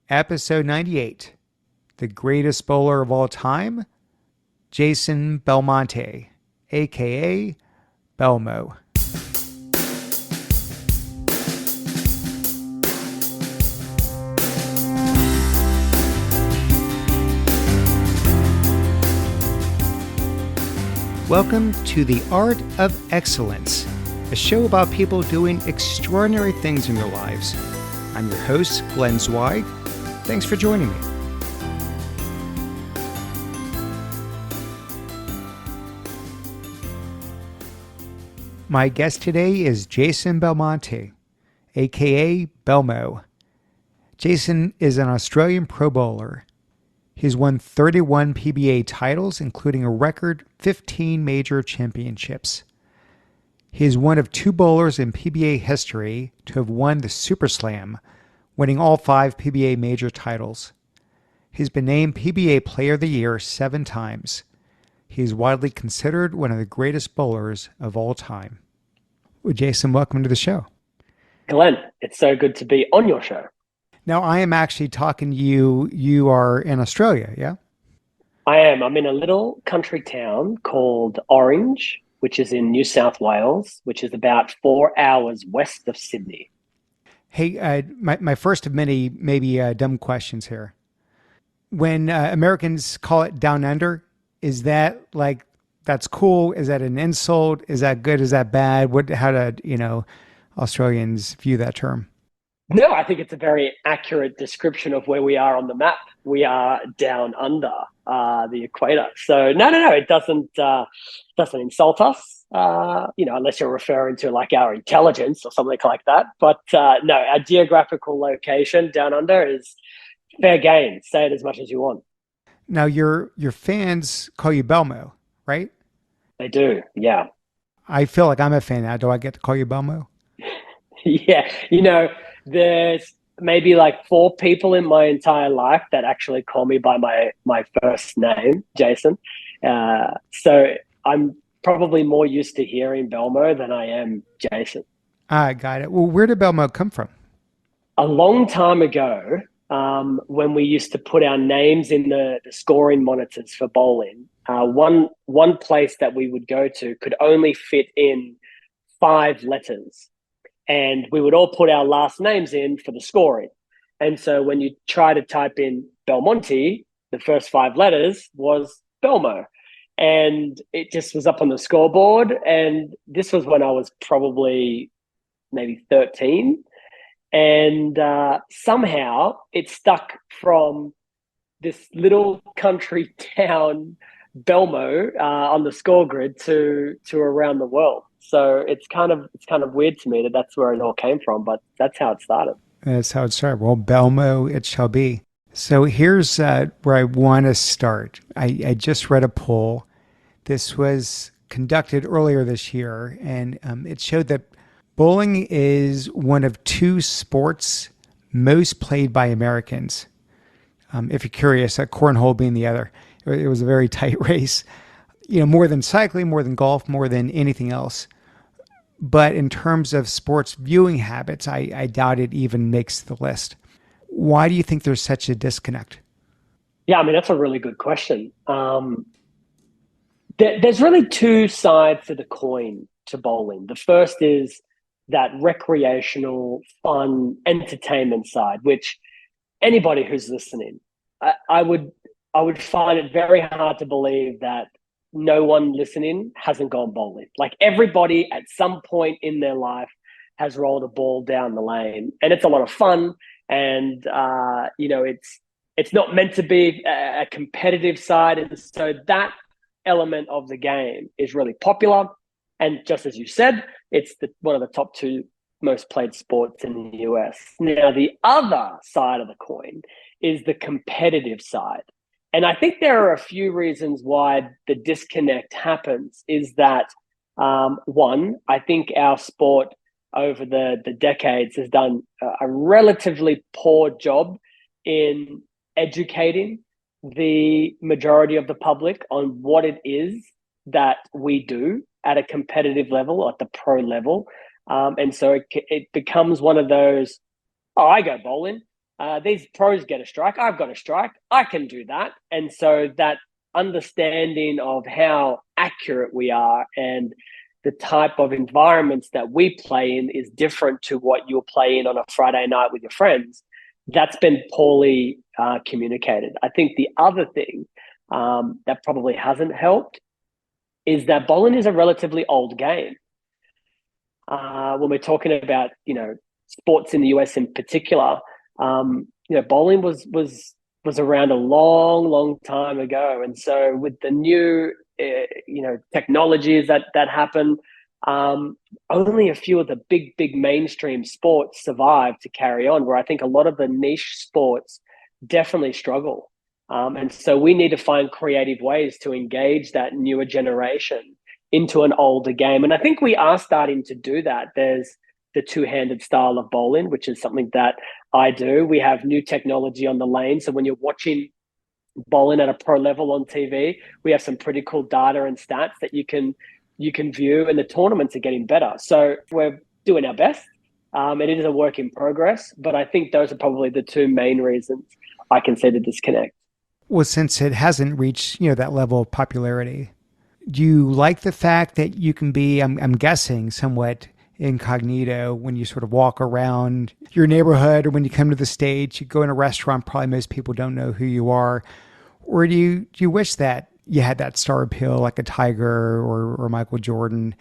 Episode 98, the greatest bowler of all time, Jason Belmonte, aka Belmo. Welcome to The Art of Excellence, a show about people doing extraordinary things in their lives. I'm your host, Glenn Zweig. Thanks for joining me. My guest today is Jason Belmonte, aka Belmo. Jason is an Australian pro bowler. He's won 31 PBA titles, including a record 15 major championships. He is one of two bowlers in PBA history to have won the Super Slam, winning all 5 PBA major titles. He's been named PBA Player of the Year 7 times. He is widely considered one of the greatest bowlers of all time. Well, Jason, welcome to the show. Glenn, it's so good to be on your show. Now, I am actually talking to you. You are in Australia, yeah? I am. I'm in a little country town called Orange, which is in New South Wales, which is about 4 hours west of Sydney. Hey, my first of many maybe dumb questions here. When Americans call it down under, is that like, that's cool? Is that an insult? Is that good? Is that bad? How do, Australians view that term? No, I think it's a very accurate description of where we are on the map. We are down under the equator. So no, it doesn't insult us. Unless you're referring to like our intelligence or something like that. But no, our geographical location down under is fair game. Say it as much as you want. Now, your fans call you Belmo, right? They do, yeah. I feel like I'm a fan now. Do I get to call you Belmo? Yeah, there's maybe like 4 people in my entire life that actually call me by my first name, Jason. So I'm probably more used to hearing Belmo than I am Jason. I got it. Well, where did Belmo come from? A long time ago, when we used to put our names in the scoring monitors for bowling, one place that we would go to could only fit in 5 letters. And we would all put our last names in for the scoring. And so when you try to type in Belmonte, the first 5 letters was Belmo. And it just was up on the scoreboard. And this was when I was probably maybe 13. And somehow it stuck from this little country town, Belmo, on the score grid to around the world. So it's kind of weird to me that that's where it all came from, but that's how it started. That's how it started. Well, Belmo it shall be. So here's where I want to start. I just read a poll. This was conducted earlier this year, and it showed that bowling is one of 2 sports most played by Americans. If you're curious, cornhole being the other. It was a very tight race. More than cycling, more than golf, more than anything else. But in terms of sports viewing habits, I doubt it even makes the list. Why do you think there's such a disconnect? Yeah, I mean, that's a really good question. There's really 2 sides to the coin to bowling. The first is that recreational, fun, entertainment side, which anybody who's listening, I would find it very hard to believe that no one listening hasn't gone bowling. Like everybody at some point in their life has rolled a ball down the lane, and it's a lot of fun. And it's not meant to be a competitive side, and so that element of the game is really popular. And just as you said, it's one of the top 2 most played sports in the US. Now, the other side of the coin is the competitive side. And I think there are a few reasons why the disconnect happens is that, one, I think our sport over the decades has done a relatively poor job in educating the majority of the public on what it is that we do at a competitive level, at the pro level. And so it becomes one of those, oh, I go bowling. these pros get a strike. I've got a strike. I can do that. And so that understanding of how accurate we are and the type of environments that we play in is different to what you'll play in on a Friday night with your friends. That's been poorly communicated. I think the other thing that probably hasn't helped is that bowling is a relatively old game. When we're talking about, sports in the US in particular, bowling was around a long, long time ago, and so with the new, technologies that happen, only a few of the big mainstream sports survive to carry on. Where I think a lot of the niche sports definitely struggle, and so we need to find creative ways to engage that newer generation into an older game. And I think we are starting to do that. There's the two-handed style of bowling, which is something that I do. We have new technology on the lane. So when you're watching bowling at a pro level on TV, we have some pretty cool data and stats that you can view, and the tournaments are getting better. So we're doing our best. It is a work in progress, but I think those are probably the two main reasons I can see the disconnect. Well, since it hasn't reached, that level of popularity, do you like the fact that you can be, I'm guessing, somewhat incognito when you sort of walk around your neighborhood, or when you come to the States, you go in a restaurant, probably most people don't know who you are? Or do you wish that you had that star appeal like a Tiger or Michael Jordan,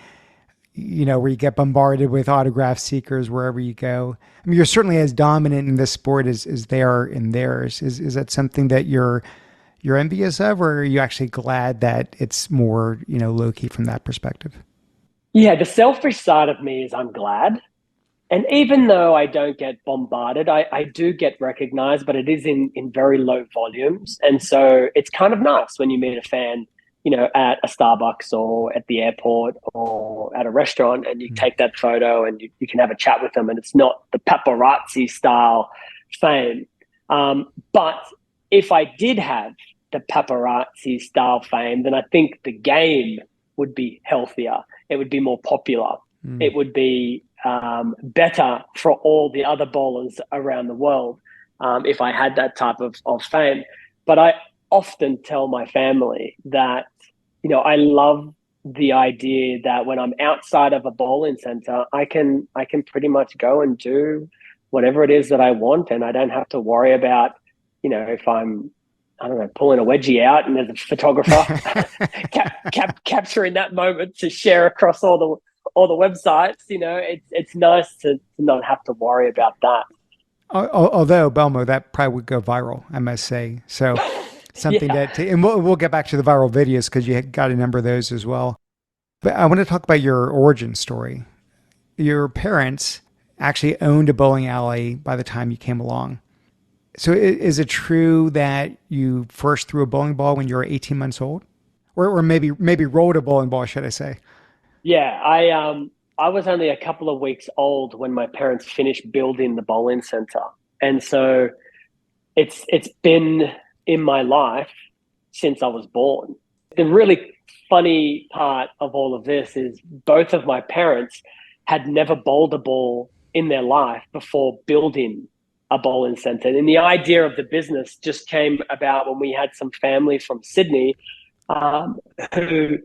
where you get bombarded with autograph seekers wherever you go? I mean, you're certainly as dominant in this sport as they are in theirs. Is that something that you're envious of, or are you actually glad that it's more, low key from that perspective? Yeah, the selfish side of me is I'm glad. And even though I don't get bombarded, I do get recognized, but it is in very low volumes. And so it's kind of nice when you meet a fan, at a Starbucks or at the airport or at a restaurant, and you take that photo and you can have a chat with them, and it's not the paparazzi style fame. But if I did have the paparazzi style fame, then I think the game would be healthier. It would be more popular. It would be better for all the other bowlers around the world if I had that type of fame. But I often tell my family that, I love the idea that when I'm outside of a bowling center, I can pretty much go and do whatever it is that I want, and I don't have to worry about, if I'm, I don't know, pulling a wedgie out and there's a photographer capturing that moment to share across all the websites. It's nice to not have to worry about that. Although Belmo, that probably would go viral, I must say. So something Yeah. and we'll get back to the viral videos because you got a number of those as well. But I want to talk about your origin story. Your parents actually owned a bowling alley by the time you came along. So is it true that you first threw a bowling ball when you were 18 months old? Or maybe rolled a bowling ball, should I say? Yeah, I was only a couple of weeks old when my parents finished building the bowling center. And so it's been in my life since I was born. The really funny part of all of this is both of my parents had never bowled a ball in their life before building a bowling center. And the idea of the business just came about when we had some family from Sydney who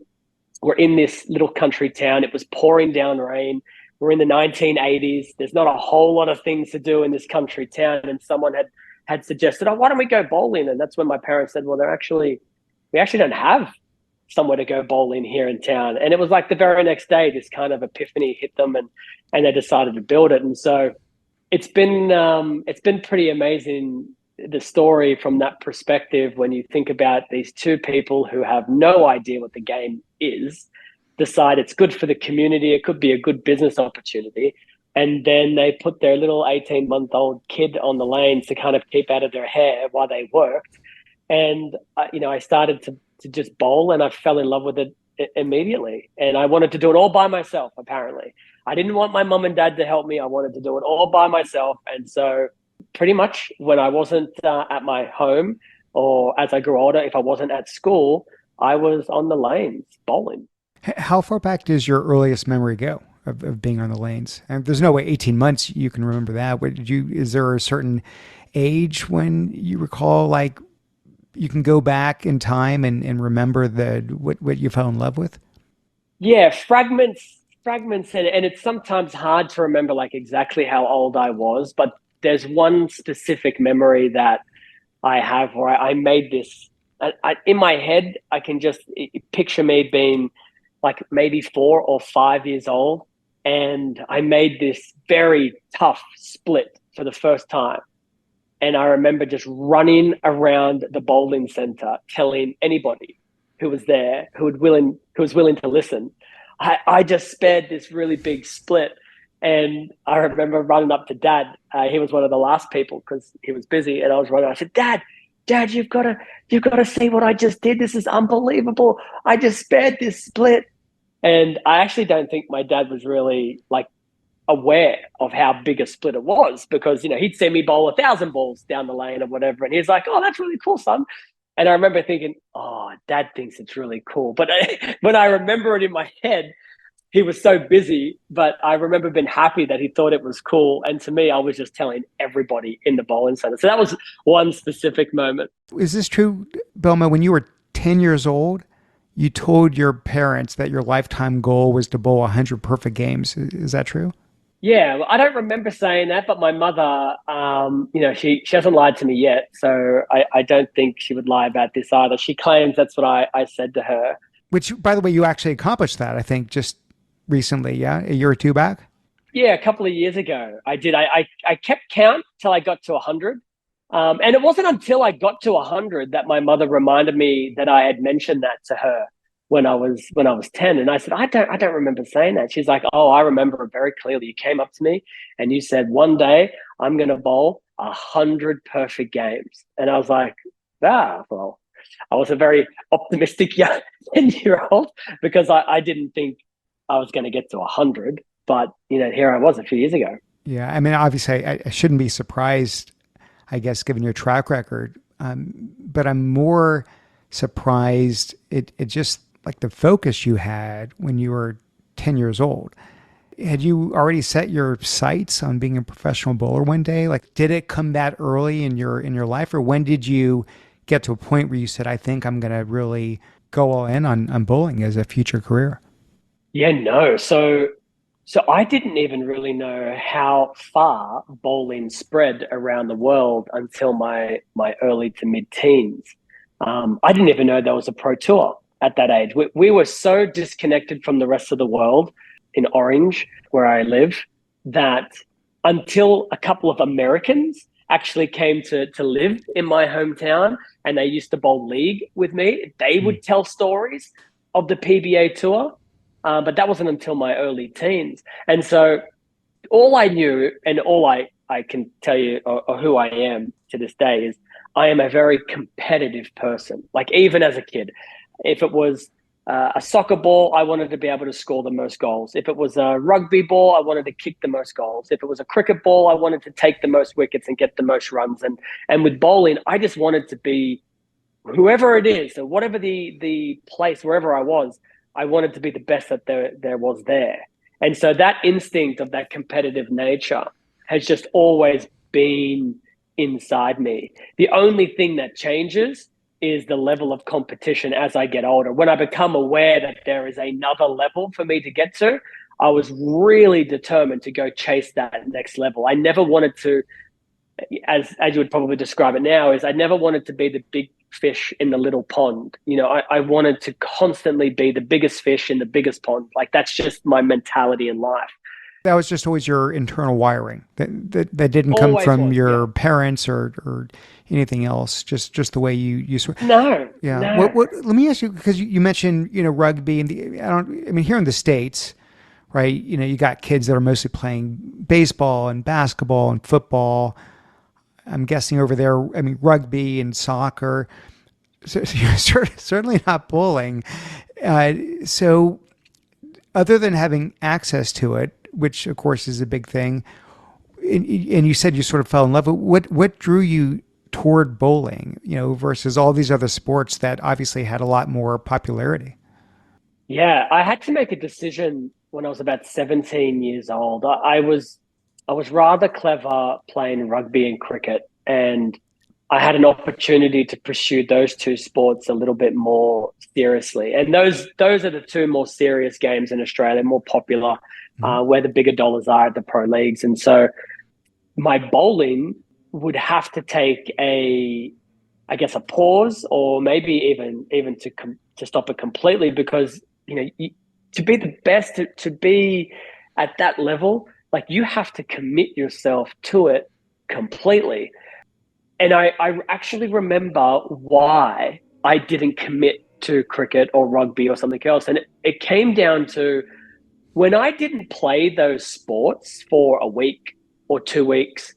were in this little country town. It was pouring down rain. We're in the 1980s. There's not a whole lot of things to do in this country town. And someone had suggested, oh, why don't we go bowling? And that's when my parents said, well, we actually don't have somewhere to go bowling here in town. And it was like the very next day, this kind of epiphany hit them, and they decided to build it. And so it's been pretty amazing, the story from that perspective, when you think about these two people who have no idea what the game is, decide it's good for the community, it could be a good business opportunity, and then they put their little 18-month-old kid on the lanes to kind of keep out of their hair while they worked. And I started to just bowl, and I fell in love with it immediately. And I wanted to do it all by myself, apparently. I didn't want my mom and dad to help me. I wanted to do it all by myself. And so pretty much when I wasn't at my home, or as I grew older, if I wasn't at school, I was on the lanes bowling. How far back does your earliest memory go of being on the lanes? And there's no way 18 months you can remember that. Is there a certain age when you recall, like, you can go back in time and remember what you fell in love with? Yeah, fragments, and it's sometimes hard to remember like exactly how old I was, but there's one specific memory that I have where I made this. In my head, I can just picture me being like maybe 4 or 5 years old, and I made this very tough split for the first time. And I remember just running around the bowling center, telling anybody who was there, who was willing to listen. I just spared this really big split. And I remember running up to Dad. He was one of the last people because he was busy, and I was running. I said, Dad, you've got to see what I just did. This is unbelievable. I just spared this split. And I actually don't think my dad was really like aware of how big a split it was because he'd see me bowl 1,000 balls down the lane or whatever, and he's like, "Oh, that's really cool, son." And I remember thinking, "Oh, Dad thinks it's really cool," but when I remember it in my head, he was so busy. But I remember being happy that he thought it was cool, and to me, I was just telling everybody in the bowling center. So that was one specific moment. Is this true, Belmo? When you were 10 years old, you told your parents that your lifetime goal was to bowl 100 perfect games. Is that true? Yeah, well, I don't remember saying that, but my mother, she hasn't lied to me yet, so I don't think she would lie about this either. She claims that's what I said to her. Which, by the way, you actually accomplished that, I think, just recently, yeah? A year or two back? Yeah, a couple of years ago, I did. I kept count till I got to 100, and it wasn't until I got to 100 that my mother reminded me that I had mentioned that to her when I was 10. And I said, I don't remember saying that. She's like, "Oh, I remember it very clearly. You came up to me and you said, one day I'm going to bowl 100 perfect games." And I was like, well, I was a very optimistic young 10-year-old because I didn't think I was going to get to 100. But, here I was a few years ago. Yeah. I mean, obviously, I shouldn't be surprised, I guess, given your track record. But I'm more surprised it just like the focus you had when you were 10 years old. Had you already set your sights on being a professional bowler one day? Like, did it come that early in your life, or when did you get to a point where you said, "I think I'm going to really go all in on bowling as a future career"? Yeah, no. So I didn't even really know how far bowling spread around the world until my early to mid teens. I didn't even know there was a pro tour at that age. We were so disconnected from the rest of the world in Orange, where I live, that until a couple of Americans actually came to live in my hometown and they used to bowl league with me, they would tell stories of the PBA tour. But that wasn't until my early teens. And so all I knew and all I can tell you or who I am to this day is I am a very competitive person. Like even as a kid, if it was a soccer ball, I wanted to be able to score the most goals. If it was a rugby ball, I wanted to kick the most goals. If it was a cricket ball, I wanted to take the most wickets and get the most runs. And with bowling, I just wanted to be whoever it is, so whatever the place, wherever I was, I wanted to be the best that there was there. And so that instinct of that competitive nature has just always been inside me. The only thing that changes is the level of competition as I get older. When I become aware that there is another level for me to get to, I was really determined to go chase that next level. I never wanted to, as you would probably describe it now, is I never wanted to be the big fish in the little pond. I wanted to constantly be the biggest fish in the biggest pond. Like that's just my mentality in life. That was just always your internal wiring. That didn't come Always from was, yeah. your parents or anything else. Just the way you No, yeah. no. Let me ask you, because you mentioned rugby and I mean, here in the States, right? You got kids that are mostly playing baseball and basketball and football. I'm guessing over there, I mean, rugby and soccer. So you're certainly not bowling. So other than having access to it, which of course is a big thing, and you said you sort of fell in love with what drew you toward bowling, versus all these other sports that obviously had a lot more popularity. Yeah, I had to make a decision when I was about 17 years old. I was rather clever playing rugby and cricket. And I had an opportunity to pursue those two sports a little bit more seriously. And those are the two more serious games in Australia, more popular, Mhm. where the bigger dollars are at the pro leagues. And so my bowling would have to take I guess, a pause, or maybe even to stop it completely, because to be the best, to be at that level, like, you have to commit yourself to it completely. And I actually remember why I didn't commit to cricket or rugby or something else. And it came down to, when I didn't play those sports for a week or 2 weeks,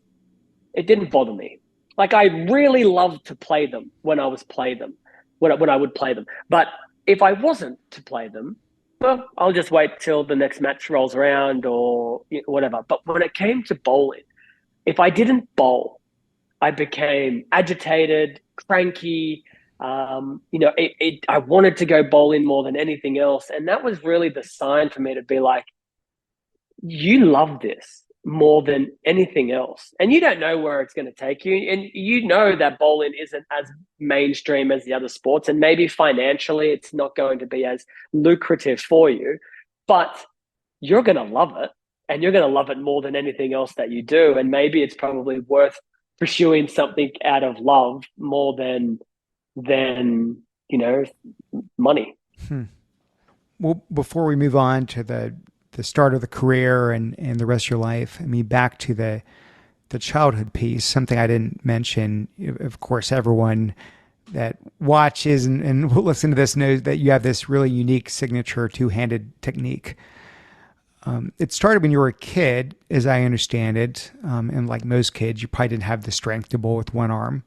it didn't bother me. Like, I really loved to play them when I was play them, when I would play them. But if I wasn't to play them, well, I'll just wait till the next match rolls around, or whatever. But when it came to bowling, if I didn't bowl, I became agitated, cranky. I wanted to go bowling more than anything else. And that was really the sign for me to be like, you love this more than anything else. And you don't know where it's going to take you. And you know that bowling isn't as mainstream as the other sports. And maybe financially, it's not going to be as lucrative for you, but you're going to love it. And you're going to love it more than anything else that you do. And maybe it's probably worth pursuing something out of love more than money. Hmm. Well, before we move on to the start of the career and the rest of your life, I mean, back to the childhood piece, something I didn't mention. Of course, everyone that watches and will listen to this knows that you have this really unique signature two-handed technique. It started when you were a kid, as I understand it, and like most kids, you probably didn't have the strength to bowl with one arm.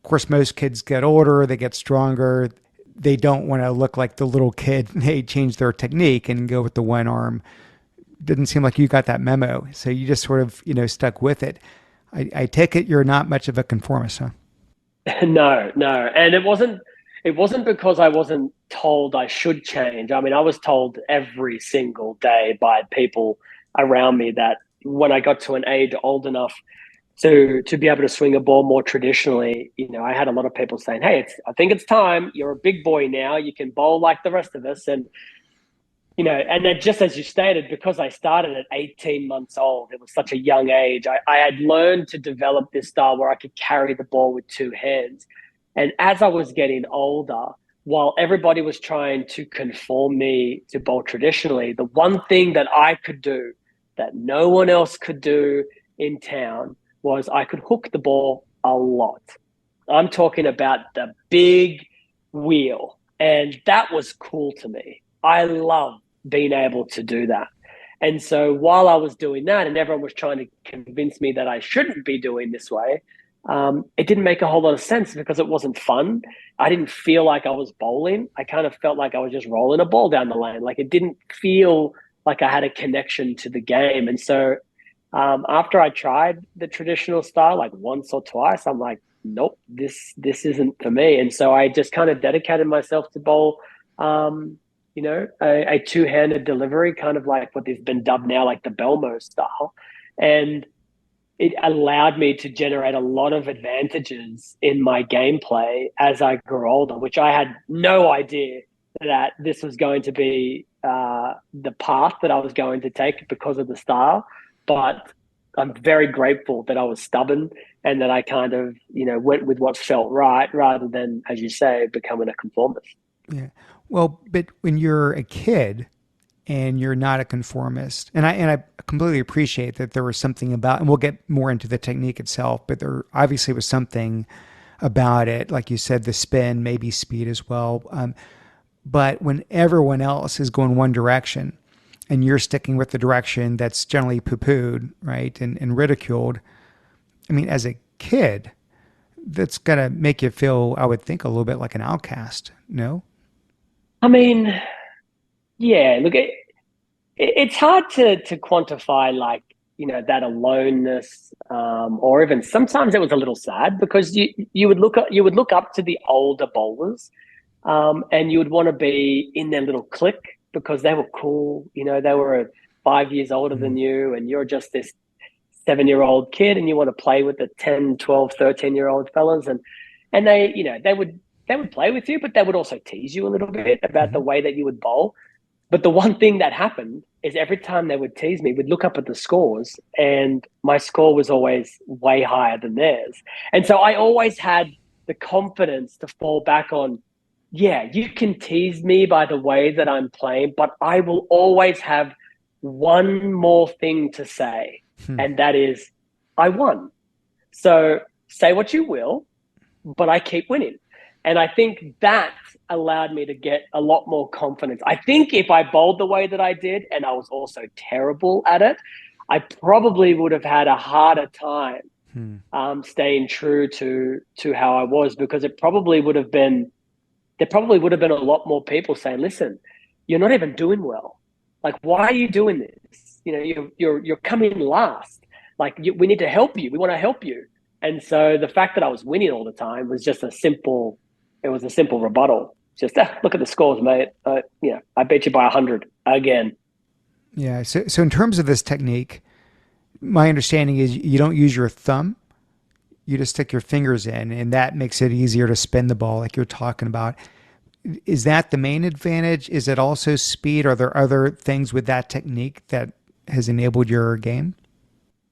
Of course, most kids get older, they get stronger. They don't want to look like the little kid. They change their technique and go with the one arm. Didn't seem like you got that memo. So you just sort of, stuck with it. I take it you're not much of a conformist, huh? No, no. And it wasn't because I wasn't told I should change. I mean, I was told every single day by people around me that when I got to an age old enough to be able to swing a ball more traditionally, I had a lot of people saying, "Hey, I think it's time. You're a big boy now. You can bowl like the rest of us." And then, just as you stated, because I started at 18 months old, it was such a young age. I had learned to develop this style where I could carry the ball with two hands. And as I was getting older, while everybody was trying to conform me to bowl traditionally, the one thing that I could do that no one else could do in town was I could hook the ball a lot. I'm talking about the big wheel. And that was cool to me. I love being able to do that. And so while I was doing that, and everyone was trying to convince me that I shouldn't be doing this way, it didn't make a whole lot of sense because it wasn't fun. I didn't feel like I was bowling. I kind of felt like I was just rolling a ball down the lane. Like, it didn't feel like I had a connection to the game. And so after I tried the traditional style like once or twice, I'm like, nope, this isn't for me. And so I just kind of dedicated myself to bowl, a two-handed delivery, kind of like what has been dubbed now like the Belmo style. And it allowed me to generate a lot of advantages in my gameplay as I grew older, which I had no idea that this was going to be the path that I was going to take because of the style. But I'm very grateful that I was stubborn and that I kind of, went with what felt right rather than, as you say, becoming a conformist. Yeah. Well, but when you're a kid and you're not a conformist, and I completely appreciate that there was something about, and we'll get more into the technique itself, but there obviously was something about it, like you said, the spin, maybe speed as well. But when everyone else is going one direction and you're sticking with the direction that's generally poo-pooed, right, and ridiculed, I mean, as a kid, that's gonna make you feel, I would think, a little bit like an outcast. No? I mean, yeah, look, it's hard to quantify, like, that aloneness, or even sometimes it was a little sad because you would look up to the older bowlers, and you would want to be in their little clique because they were cool. They were 5 years older than Mm. you, and you're just this 7-year-old kid and you want to play with the 10, 12, 13-year-old fellas, and they, they would play with you, but they would also tease you a little bit about the Hmm. way that you would bowl. But the one thing that happened is every time they would tease me, we'd look up at the scores, and my score was always way higher than theirs. And so I always had the confidence to fall back on, yeah, you can tease me by the way that I'm playing, but I will always have one more thing to say, Hmm. and that is, I won. So say what you will, but I keep winning. And I think that allowed me to get a lot more confidence. I think if I bowled the way that I did, and I was also terrible at it, I probably would have had a harder time Hmm. staying true to how I was, because there probably would have been a lot more people saying, "Listen, you're not even doing well. Like, why are you doing this? You're coming last. Like, we need to help you. We want to help you." And so the fact that I was winning all the time was just it was a simple rebuttal. Just look at the scores, mate. I bet you by 100 again. Yeah. So in terms of this technique, my understanding is you don't use your thumb. You just stick your fingers in, and that makes it easier to spin the ball, like you're talking about. Is that the main advantage? Is it also speed? Are there other things with that technique that has enabled your game?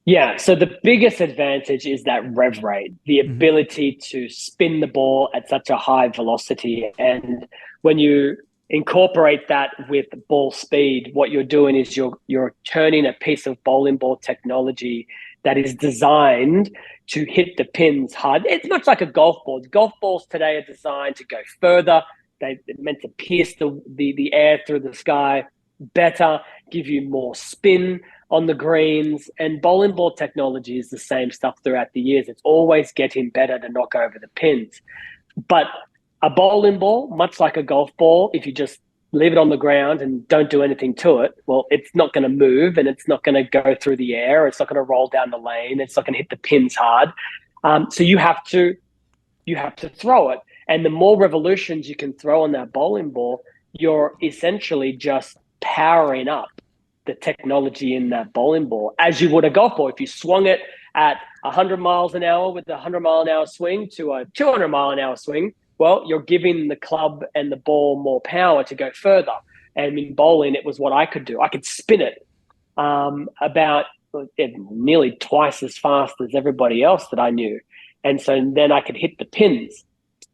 Yeah, so the biggest advantage is that rev rate, the Hmm. ability to spin the ball at such a high velocity. And when you incorporate that with ball speed, what you're doing is you're turning a piece of bowling ball technology that is designed to hit the pins hard. It's much like a golf ball. Golf balls today are designed to go further. They're meant to pierce the air through the sky better, give you more spin on the greens. And bowling ball technology is the same stuff throughout the years. It's always getting better to knock over the pins. But a bowling ball, much like a golf ball, if you just leave it on the ground and don't do anything to it, well, it's not going to move, and it's not going to go through the air. It's not going to roll down the lane. It's not going to hit the pins hard. So you have to throw it. And the more revolutions you can throw on that bowling ball, you're essentially just powering up the technology in that bowling ball as you would a golf ball. If you swung it at 100 miles an hour with a 100 mile an hour swing to a 200 mile an hour swing, well, you're giving the club and the ball more power to go further. And in bowling, it was what I could do. I could spin it about nearly twice as fast as everybody else that I knew. And so then I could hit the pins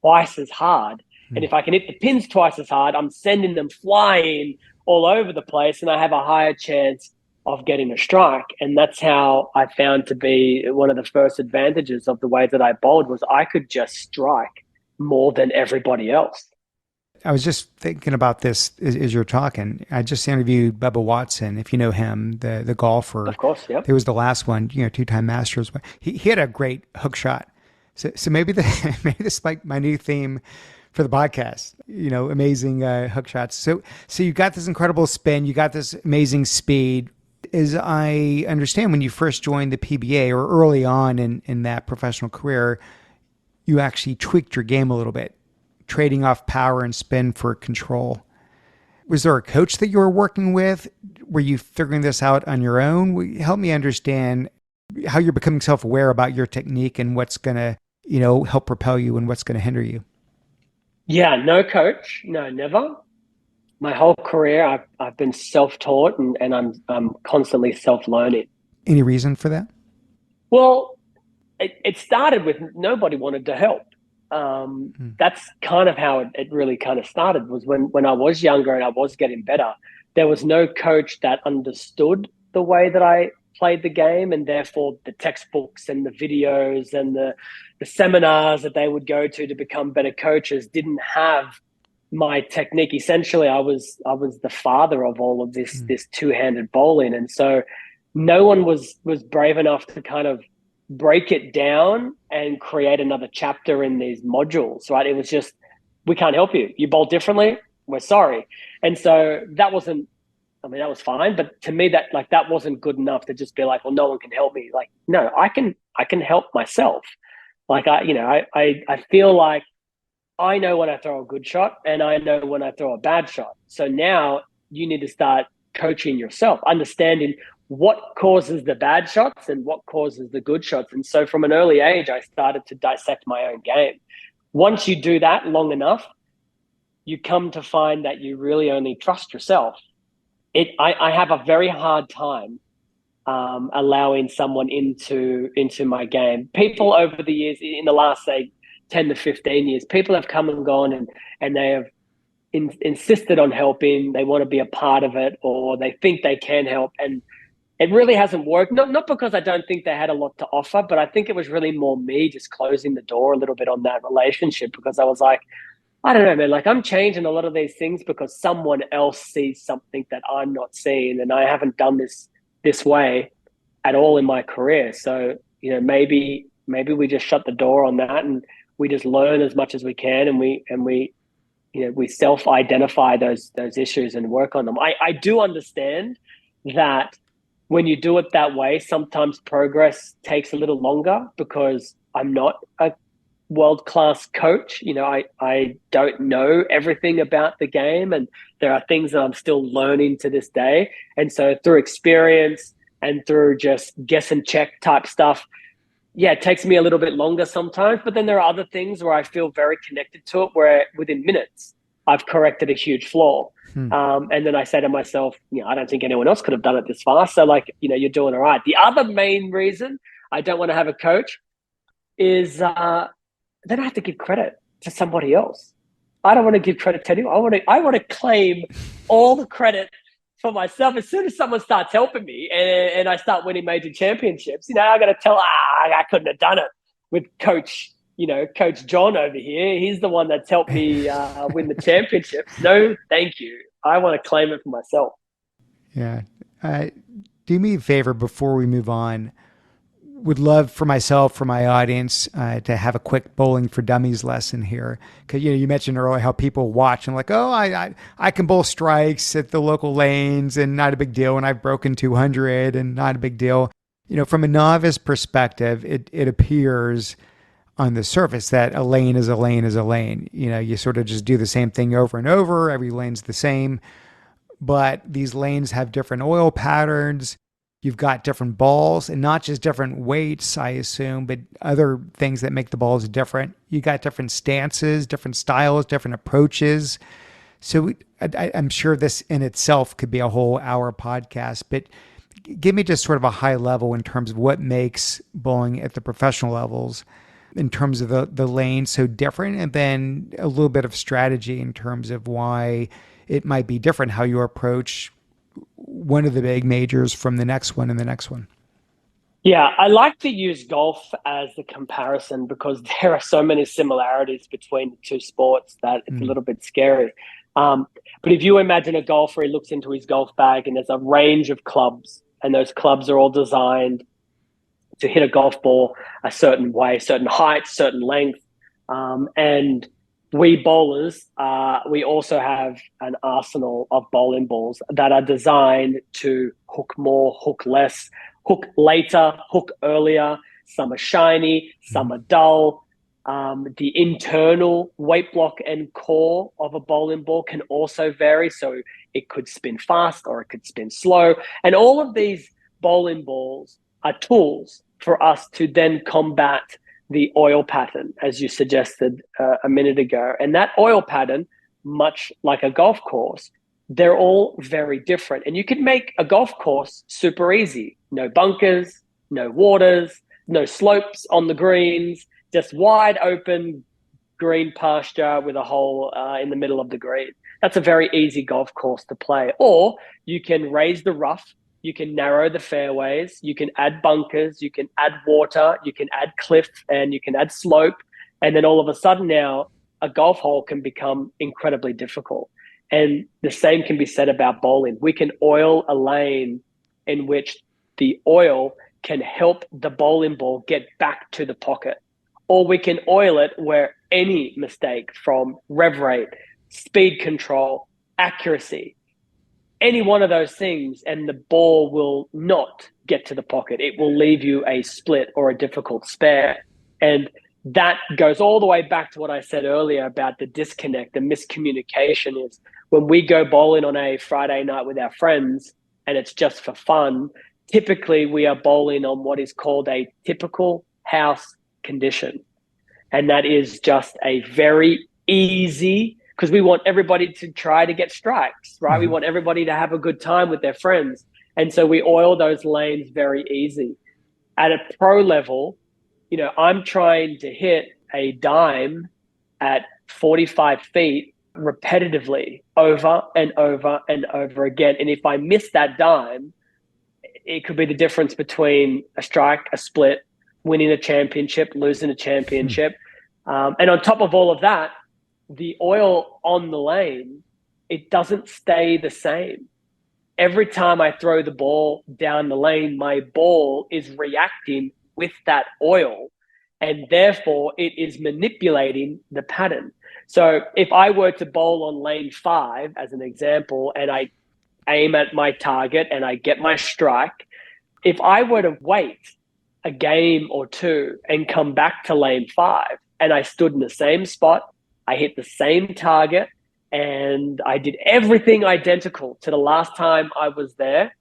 twice as hard. And if I can hit the pins twice as hard, I'm sending them flying all over the place, and I have a higher chance of getting a strike. And that's how I found to be one of the first advantages of the way that I bowled, was I could just strike more than everybody else. I was just thinking about this as you're talking. I just interviewed Bubba Watson, if you know him, the golfer. Of course, yep. He was the last one, two-time Masters. He had a great hook shot. So maybe maybe this is like my new theme for the podcast. Amazing hook shots. So you got this incredible spin. You got this amazing speed. As I understand, when you first joined the PBA or early on in that professional career, you actually tweaked your game a little bit, trading off power and spin for control. Was there a coach that you were working with? Were you figuring this out on your own? Help me understand how you're becoming self-aware about your technique and what's going to, help propel you and what's going to hinder you. Yeah, no coach, no, never. My whole career, I've been self-taught, and I'm constantly self-learning. Any reason for that? Well, it started with nobody wanted to help. Hmm. That's kind of how it really kind of started, was when I was younger and I was getting better. There was no coach that understood the way that I played the game, and therefore the textbooks and the videos and the seminars that they would go to become better coaches didn't have my technique. Essentially, I was the father of all of this Hmm. this two-handed bowling, and so no one was brave enough to kind of break it down and create another chapter in these modules. Right? It was just, we can't help you. You bowl differently. We're sorry. And so that wasn't. I mean, that was fine, but to me, that wasn't good enough to just be like, well, no one can help me. Like, no, I can help myself. Like I feel like I know when I throw a good shot and I know when I throw a bad shot. So now you need to start coaching yourself, understanding what causes the bad shots and what causes the good shots. And so from an early age, I started to dissect my own game. Once you do that long enough, you come to find that you really only trust yourself. I have a very hard time allowing someone into my game. People over the years, in the last say 10 to 15 years, people have come and gone, and they have insisted on helping. They want to be a part of it, or they think they can help, and it really hasn't worked. Not because I don't think they had a lot to offer, but I think it was really more me just closing the door a little bit on that relationship, because I was like, I don't know, man. Like, I'm changing a lot of these things because someone else sees something that I'm not seeing, and I haven't done this way at all in my career. So, maybe we just shut the door on that, and we just learn as much as we can, and we self-identify those issues and work on them. I do understand that when you do it that way, sometimes progress takes a little longer because I'm not a world-class coach. I don't know everything about the game, and there are things that I'm still learning to this day. And so through experience and through just guess and check type stuff, yeah, it takes me a little bit longer sometimes, but then there are other things where I feel very connected to it, where within minutes I've corrected a huge flaw. Hmm. And then I say to myself, I don't think anyone else could have done it this fast. So, like, you're doing all right. The other main reason I don't want to have a coach is then I have to give credit to somebody else. I don't want to give credit to anyone. I want to claim all the credit for myself. As soon as someone starts helping me, and I start winning major championships, I got to tell, I couldn't have done it with Coach John over here. He's the one that's helped me win the championships. No, thank you. I want to claim it for myself. Yeah. Do me a favor before we move on. Would love for myself, for my audience, to have a quick bowling for dummies lesson here. Because you mentioned earlier how people watch and like, oh, I can bowl strikes at the local lanes and not a big deal. And I've broken 200 and not a big deal. From a novice perspective, it appears on the surface that a lane is a lane is a lane. You sort of just do the same thing over and over. Every lane's the same, but these lanes have different oil patterns. You've got different balls, and not just different weights, I assume, but other things that make the balls different. You got different stances, different styles, different approaches. So I'm sure this in itself could be a whole hour podcast, but give me just sort of a high level in terms of what makes bowling at the professional levels in terms of the lane so different, and then a little bit of strategy in terms of why it might be different how you approach one of the big majors from the next one and the next one. Yeah, I like to use golf as the comparison because there are so many similarities between the two sports that it's a little bit scary. But if you imagine a golfer, he looks into his golf bag and there's a range of clubs, and those clubs are all designed to hit a golf ball a certain way, certain height, certain length. And we bowlers, we also have an arsenal of bowling balls that are designed to hook more, hook less, hook later, hook earlier. Some are shiny, some are dull. The internal weight block and core of a bowling ball can also vary. So it could spin fast or it could spin slow. And all of these bowling balls are tools for us to then combat the oil pattern, as you suggested a minute ago. And that oil pattern, much like a golf course, they're all very different. And you can make a golf course super easy. No bunkers, no waters, no slopes on the greens, just wide open green pasture with a hole in the middle of the green. That's a very easy golf course to play. Or you can raise the rough, you can narrow the fairways, you can add bunkers, you can add water, you can add cliff, and you can add slope. And then all of a sudden now, a golf hole can become incredibly difficult. And the same can be said about bowling. We can oil a lane in which the oil can help the bowling ball get back to the pocket. Or we can oil it where any mistake from rev rate, speed control, accuracy, any one of those things, and the ball will not get to the pocket. It will leave you a split or a difficult spare. And that goes all the way back to what I said earlier about the disconnect, the miscommunication is when we go bowling on a Friday night with our friends and it's just for fun, typically we are bowling on what is called a typical house condition. And that is just a very easy, because we want everybody to try to get strikes, right? We Mhm. want everybody to have a good time with their friends. And so we oil those lanes very easy. At a pro level, I'm trying to hit a dime at 45 feet repetitively over and over and over again. And if I miss that dime, it could be the difference between a strike, a split, winning a championship, losing a Hmm. championship. And on top of all of that, the oil on the lane, it doesn't stay the same. Every time I throw the ball down the lane, my ball is reacting with that oil, and therefore it is manipulating the pattern. So if I were to bowl on lane 5, as an example, and I aim at my target and I get my strike, if I were to wait a game or two and come back to lane 5 and I stood in the same spot, I hit the same target, and I did everything identical to the last time I was there,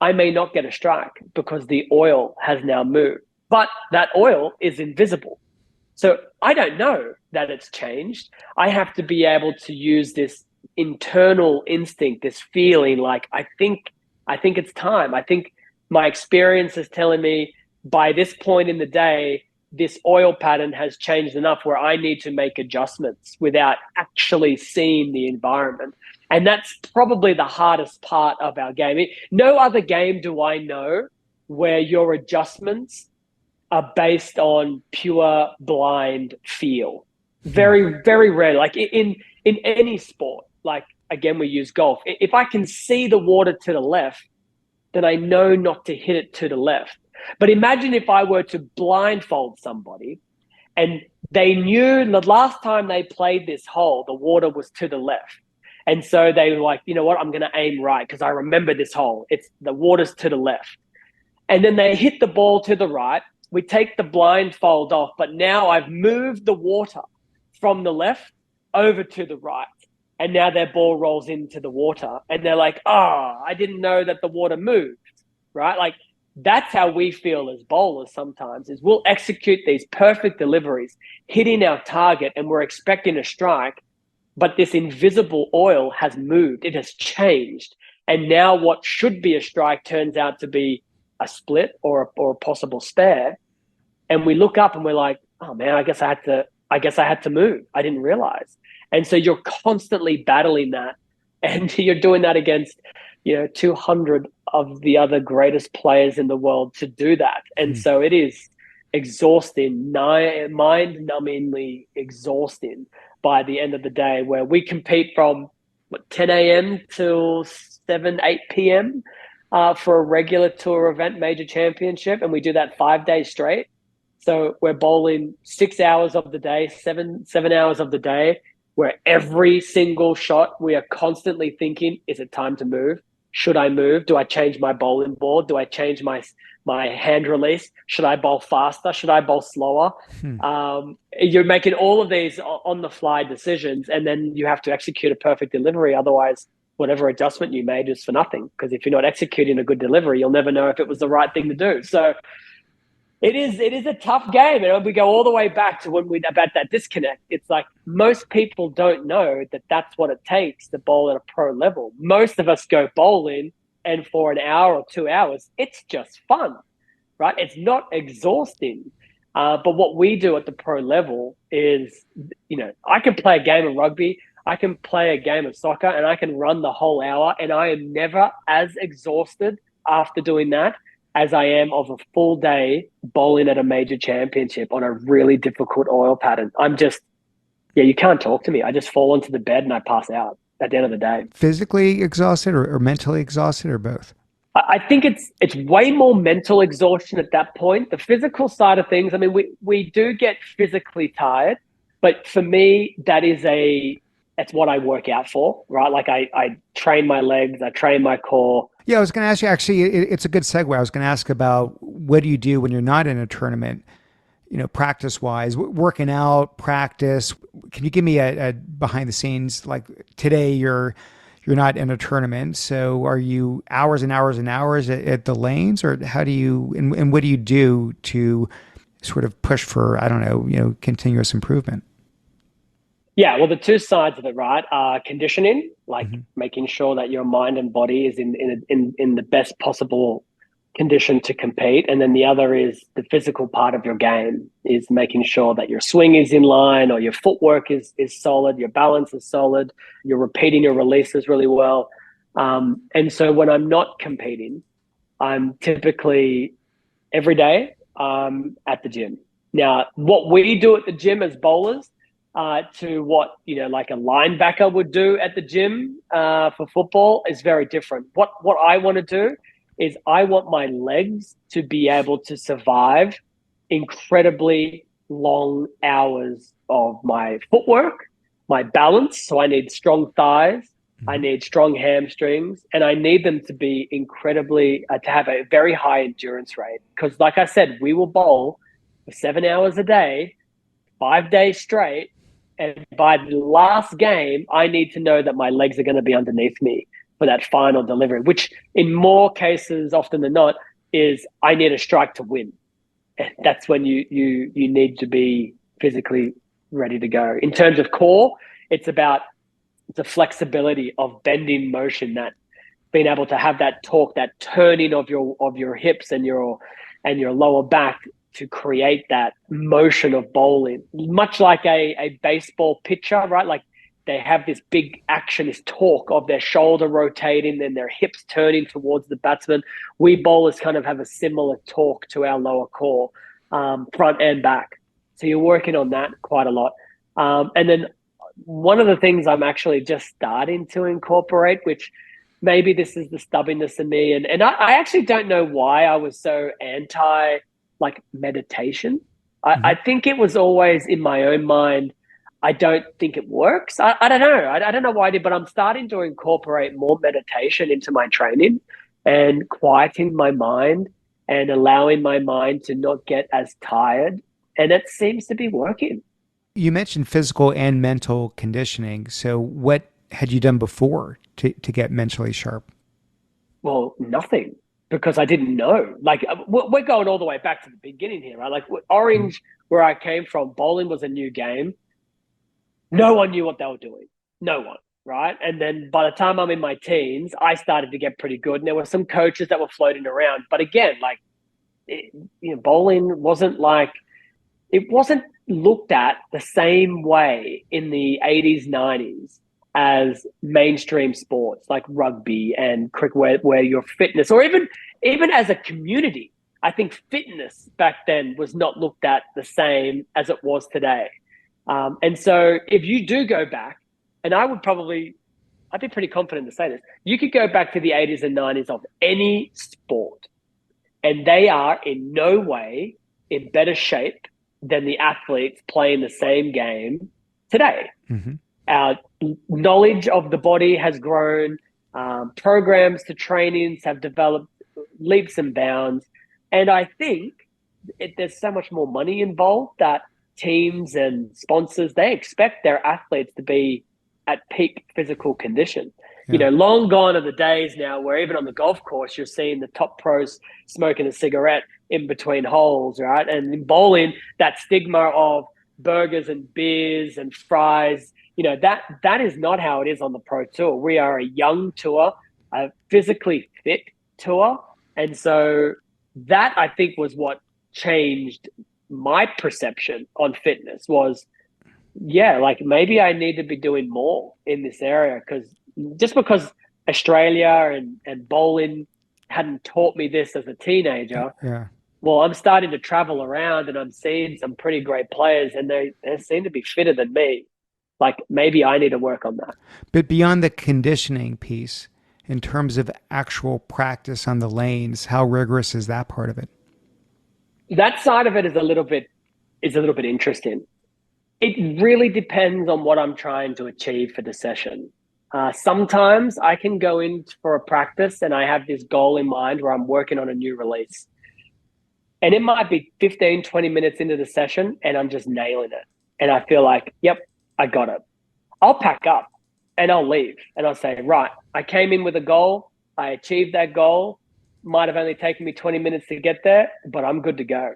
I may not get a strike because the oil has now moved. But that oil is invisible. So I don't know that it's changed. I have to be able to use this internal instinct, this feeling like I think it's time. I think my experience is telling me by this point in the day, this oil pattern has changed enough where I need to make adjustments without actually seeing the environment. And that's probably the hardest part of our game. No other game do I know where your adjustments are based on pure blind feel. Hmm. Very, very rare. Like in any sport, like again, we use golf. If I can see the water to the left, then I know not to hit it to the left. But imagine if I were to blindfold somebody and they knew the last time they played this hole, the water was to the left. And so they were like, you know what, I'm going to aim right because I remember this hole. It's the water's to the left. And then they hit the ball to the right. We take the blindfold off, but now I've moved the water from the left over to the right. And now their ball rolls into the water. And they're like, oh, I didn't know that the water moved, right? Like that's how we feel as bowlers sometimes is we'll execute these perfect deliveries, hitting our target, and we're expecting a strike. But this invisible oil has moved. It has changed. And now what should be a strike turns out to be a split or a possible spare, and we look up and we're like, oh man, I guess I had to move. I didn't realize. And so you're constantly battling that, and you're doing that against 200 of the other greatest players in the world to do that. And Hmm. so it is exhausting, mind-numbingly exhausting by the end of the day, where we compete from 10 a.m. till 7, 8 p.m. For a regular tour event, major championship, and we do that 5 days straight. So we're bowling 6 hours of the day, seven hours of the day, where every single shot we are constantly thinking, is it time to move? Should I move? Do I change my bowling ball? Do I change my hand release? Should I bowl faster? Should I bowl slower? Hmm. You're making all of these on the fly decisions, and then you have to execute a perfect delivery. Otherwise, whatever adjustment you made is for nothing. Because if you're not executing a good delivery, you'll never know if it was the right thing to do. So it is a tough game, and we go all the way back to when we about that disconnect. It's like most people don't know that that's what it takes to bowl at a pro level. Most of us go bowling, and for an hour or 2 hours, it's just fun, right? It's not exhausting. But what we do at the pro level is, I can play a game of rugby, I can play a game of soccer, and I can run the whole hour, and I am never as exhausted after doing that as I am of a full day bowling at a major championship on a really difficult oil pattern. I'm just, yeah, you can't talk to me. I just fall into the bed and I pass out at the end of the day. Physically exhausted or mentally exhausted or both? I think it's way more mental exhaustion at that point. The physical side of things, I mean, we do get physically tired, but for me, that's what I work out for, right? Like I train my legs, I train my core. Yeah, I was going to ask you. Actually, it's a good segue. I was going to ask about what do you do when you're not in a tournament, practice wise, working out, practice. Can you give me a behind the scenes? Like today, you're you're not in a tournament. So are you hours and hours and hours at the lanes, or how do you and what do you do to sort of push for, I don't know, continuous improvement? Yeah, well, the two sides of it, right, are conditioning, like Hmm. making sure that your mind and body is in the best possible condition to compete, and then the other is the physical part of your game, is making sure that your swing is in line, or your footwork is solid, your balance is solid, you're repeating your releases really well. And so when I'm not competing, I'm typically every day at the gym. Now, what we do at the gym as bowlers to what like a linebacker would do at the gym for football is very different. What I want to do is I want my legs to be able to survive incredibly long hours of my footwork, my balance. So I need strong thighs, I Hmm. need strong hamstrings, and I need them to be incredibly, to have a very high endurance rate. Because, like I said, we will bowl for 7 hours a day, 5 days straight. And by the last game, I need to know that my legs are going to be underneath me for that final delivery, which in more cases, often than not, is I need a strike to win. And that's when you need to be physically ready to go. In terms of core, it's about the flexibility of bending motion, that being able to have that torque, that turning of your hips and your lower back to create that motion of bowling, much like a baseball pitcher, right? Like they have this big action, this torque of their shoulder rotating and their hips turning towards the batsman. We bowlers kind of have a similar torque to our lower core, front and back. So you're working on that quite a lot. And then one of the things I'm actually just starting to incorporate, which maybe this is the stubbornness in me, and I actually don't know why I was so anti like meditation. I Hmm. think it was always in my own mind. I don't think it works. I don't know. I don't know why I did, but I'm starting to incorporate more meditation into my training and quieting my mind and allowing my mind to not get as tired. And it seems to be working. You mentioned physical and mental conditioning. So what had you done before to get mentally sharp? Well, nothing, because I didn't know. Like we're going all the way back to the beginning here, right? Like Mhm. Orange, where I came from, bowling was a new game. No one knew what they were doing. No one, right? And then by the time I'm in my teens, I started to get pretty good. And there were some coaches that were floating around. But again, like it, bowling wasn't looked at the same way in the 80s, 90s as mainstream sports like rugby and cricket, where your fitness, or even as a community, I think fitness back then was not looked at the same as it was today. And so if you do go back, and I'd be pretty confident to say this, you could go back to the 80s and 90s of any sport, and they are in no way in better shape than the athletes playing the same game today. Hmm. Our knowledge of the body has grown, programs to trainings have developed leaps and bounds. And I think there's so much more money involved that teams and sponsors, they expect their athletes to be at peak physical condition. Yeah. Long gone are the days now where even on the golf course, you're seeing the top pros smoking a cigarette in between holes, right? And in bowling, that stigma of burgers and beers and fries, that is not how it is on the pro tour. We are a young tour, a physically fit tour. And so that, I think, was what changed my perception on fitness. Was, yeah, like maybe I need to be doing more in this area, because just because Australia and bowling hadn't taught me this as a teenager, Yeah. well, I'm starting to travel around and I'm seeing some pretty great players, and they seem to be fitter than me. Like maybe I need to work on that. But beyond the conditioning piece, in terms of actual practice on the lanes, how rigorous is that part of it? That side of it is a little bit interesting. It really depends on what I'm trying to achieve for the session. Sometimes I can go in for a practice and I have this goal in mind where I'm working on a new release. And it might be 15, 20 minutes into the session and I'm just nailing it. And I feel like, yep, I got it. I'll pack up and I'll leave and I'll say, right, I came in with a goal. I achieved that goal. Might have only taken me 20 minutes to get there, but I'm good to go.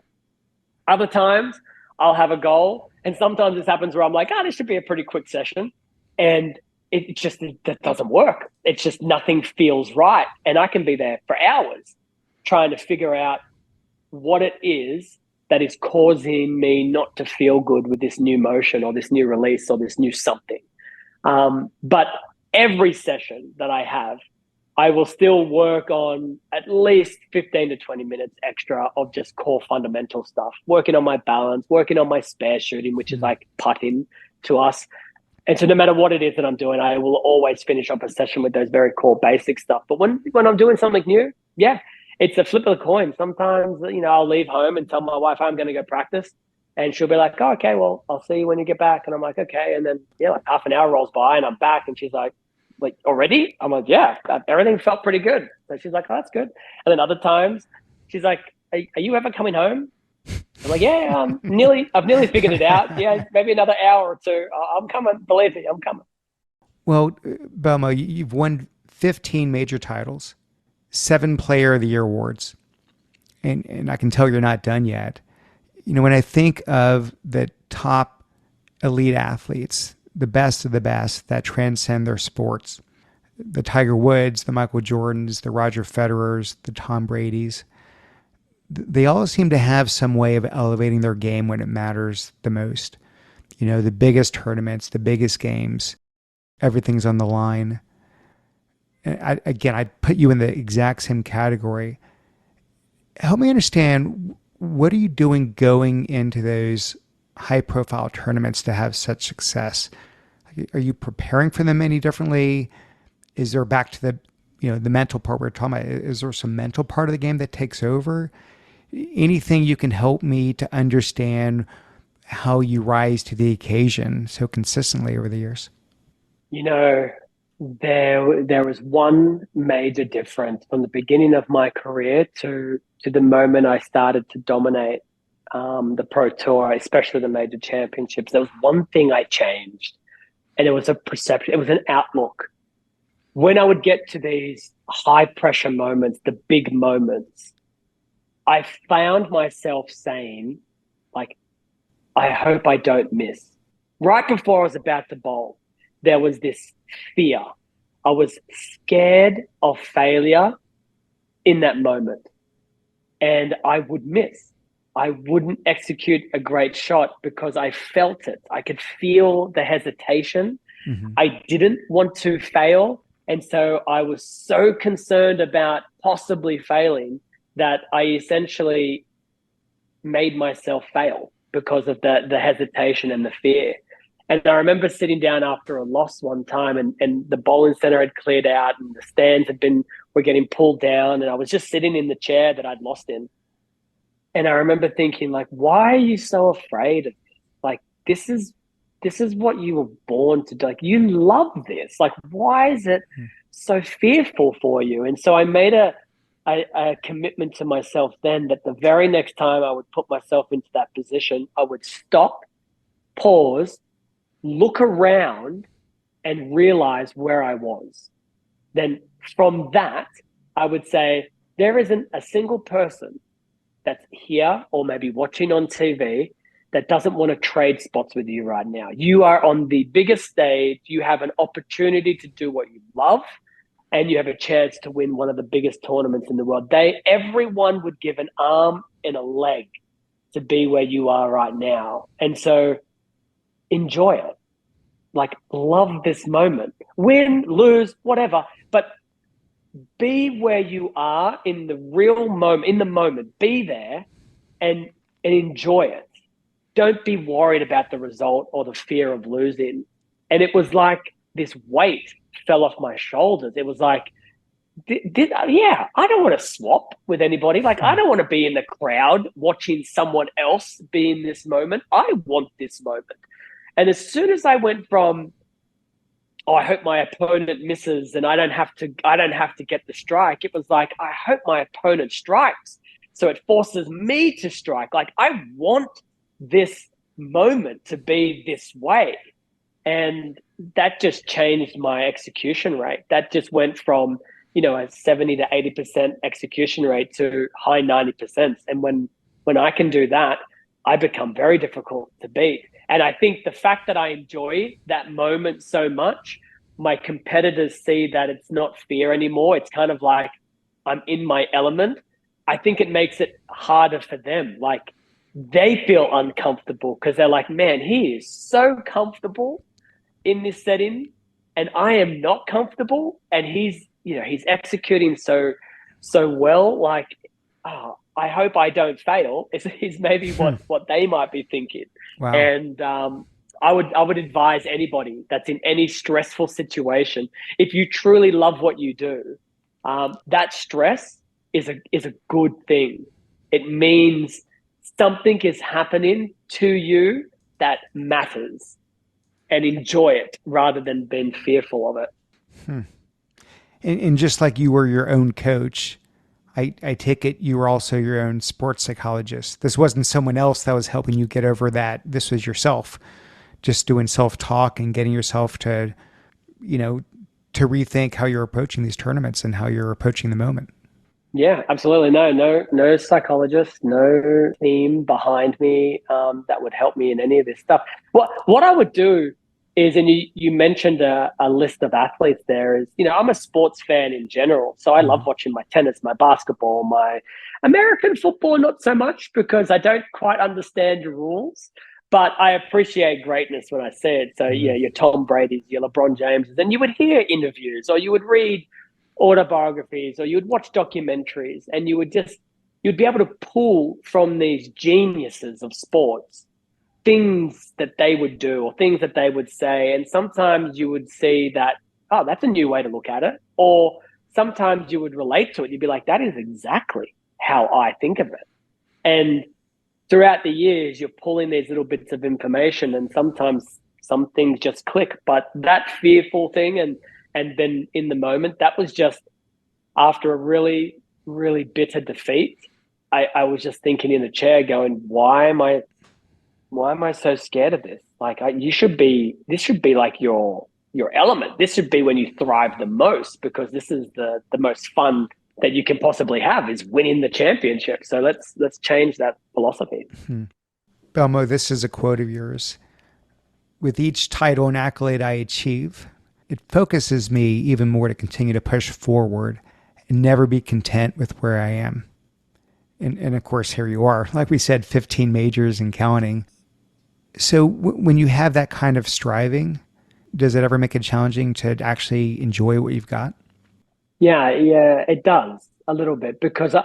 Other times I'll have a goal. And sometimes this happens where I'm like, this should be a pretty quick session. And it just that doesn't work. It's just nothing feels right. And I can be there for hours trying to figure out what it is that is causing me not to feel good with this new motion or this new release or this new something. But every session that I have, I will still work on at least 15 to 20 minutes extra of just core fundamental stuff, working on my balance, working on my spare shooting, which is like putting to us. And so no matter what it is that I'm doing, I will always finish up a session with those very core basic stuff. But when I'm doing something new, yeah, it's a flip of the coin. Sometimes, I'll leave home and tell my wife I'm going to go practice. And she'll be like, okay, well, I'll see you when you get back. And I'm like, okay. And then, like half an hour rolls by and I'm back. And she's like, already? I'm like, yeah, everything felt pretty good. So she's like, oh, that's good. And then other times she's like, are you ever coming home? I'm like, yeah, I've nearly figured it out. Yeah, maybe another hour or two. I'm coming. Believe me, I'm coming. Well, Belmo, you've won 15 major titles, 7 Player of the Year awards, and I can tell you're not done yet. When I think of the top elite athletes, the best of the best that transcend their sports, the Tiger Woods, the Michael Jordans, the Roger Federers, the Tom Bradys, they all seem to have some way of elevating their game when it matters the most. The biggest tournaments, the biggest games, everything's on the line. And I put you in the exact same category. Help me understand, what are you doing going into those high profile tournaments to have such success? Are you preparing for them any differently? Is there, back to the mental part we're talking about, is there some mental part of the game that takes over? Anything you can help me to understand how you rise to the occasion so consistently over the years? There was one major difference from the beginning of my career to the moment I started to dominate the Pro Tour, especially the major championships. There was one thing I changed, and it was a perception. It was an outlook. When I would get to these high pressure moments, the big moments, I found myself saying, like, I hope I don't miss. Right before I was about to bowl, there was this fear. I was scared of failure in that moment, and I would miss. I wouldn't execute a great shot because I felt it. I could feel the hesitation. Mm-hmm. I didn't want to fail. And so I was so concerned about possibly failing that I essentially made myself fail because of the hesitation and the fear. And I remember sitting down after a loss one time, and the bowling center had cleared out and the stands were getting pulled down. And I was just sitting in the chair that I'd lost in. And I remember thinking, like, why are you so afraid of this? Like, this is what you were born to do. Like, you love this. Like, why is it so fearful for you? And so I made a commitment to myself then that the very next time I would put myself into that position, I would stop, pause, look around, and realize where I was. Then from that, I would say, there isn't a single person that's here or maybe watching on TV that doesn't want to trade spots with you right now. You are on the biggest stage. You have an opportunity to do what you love, and you have a chance to win one of the biggest tournaments in the world. Everyone would give an arm and a leg to be where you are right now. And so enjoy it. Like, love this moment. Win, lose, whatever. But be where you are in the real moment, in the moment. Be there and enjoy it. Don't be worried about the result or the fear of losing. And it was like this weight fell off my shoulders. It was like, yeah, I don't want to swap with anybody. Like, I don't want to be in the crowd watching someone else be in this moment. I want this moment. And as soon as I went from, I hope my opponent misses and I don't have to get the strike, it was like, I hope my opponent strikes. So it forces me to strike. Like, I want this moment to be this way. And that just changed my execution rate. That just went from, a 70 to 80% execution rate to high 90%. And when I can do that, I become very difficult to beat. And I think the fact that I enjoy that moment so much, my competitors see that it's not fear anymore. It's kind of like I'm in my element. I think it makes it harder for them. Like they feel uncomfortable because they're like, man, he is so comfortable in this setting and I am not comfortable and he's executing so well. Like, oh, I hope I don't fail is maybe Hmm. what they might be thinking. Wow. And I would advise anybody that's in any stressful situation, if you truly love what you do, that stress is a good thing. It means something is happening to you that matters, and enjoy it rather than being fearful of it. Hmm. And just like you were your own coach, I take it you were also your own sports psychologist. This wasn't someone else that was helping you get over that. This was yourself, just doing self talk and getting yourself to, you know, to rethink how you're approaching these tournaments and how you're approaching the moment. Yeah, absolutely. No psychologist, no team behind me that would help me in any of this stuff. What I would do is, and you mentioned a list of athletes there, is, I'm a sports fan in general. So I love Mm-hmm. watching my tennis, my basketball, my American football, not so much because I don't quite understand the rules, but I appreciate greatness when I see it. So, Mm-hmm. yeah, your Tom Brady's, your LeBron James, and you would hear interviews or you would read autobiographies or you'd watch documentaries and you'd be able to pull from these geniuses of sports things that they would do or things that they would say. And sometimes you would see that, oh, that's a new way to look at it. Or sometimes you would relate to it. You'd be like, that is exactly how I think of it. And throughout the years, you're pulling these little bits of information and sometimes some things just click. But that fearful thing and then in the moment, that was just after a really, really bitter defeat. I was just thinking in the chair going, why am I so scared of this? Like this should be like your element. This should be when you thrive the most because this is the most fun that you can possibly have is winning the championship. So let's change that philosophy. Hmm. Belmo, this is a quote of yours. With each title and accolade I achieve, it focuses me even more to continue to push forward and never be content with where I am. And of course, here you are. Like we said, 15 majors and counting. So when you have that kind of striving, does it ever make it challenging to actually enjoy what you've got? Yeah, it does a little bit because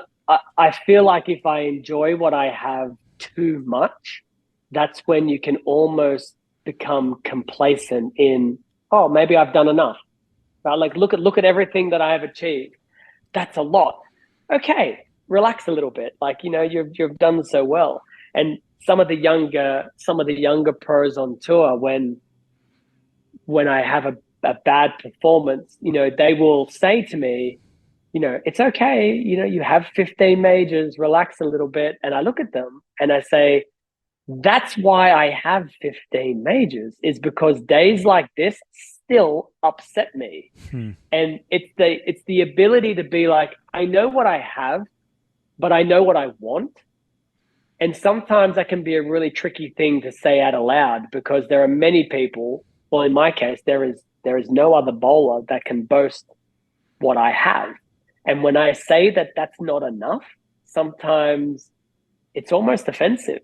I feel like if I enjoy what I have too much, that's when you can almost become complacent in, oh, maybe I've done enough. Right? Like look at everything that I have achieved. That's a lot. Okay, relax a little bit. Like, you've done so well. And some of the younger pros on tour, when I have a bad performance, they will say to me, it's okay, you have 15 majors, relax a little bit. And I look at them and I say, that's why I have 15 majors, is because days like this still upset me. Hmm. And it's the ability to be like, I know what I have, but I know what I want. And sometimes that can be a really tricky thing to say out aloud because there are many people, well, in my case, there is no other bowler that can boast what I have. And when I say that that's not enough, sometimes it's almost offensive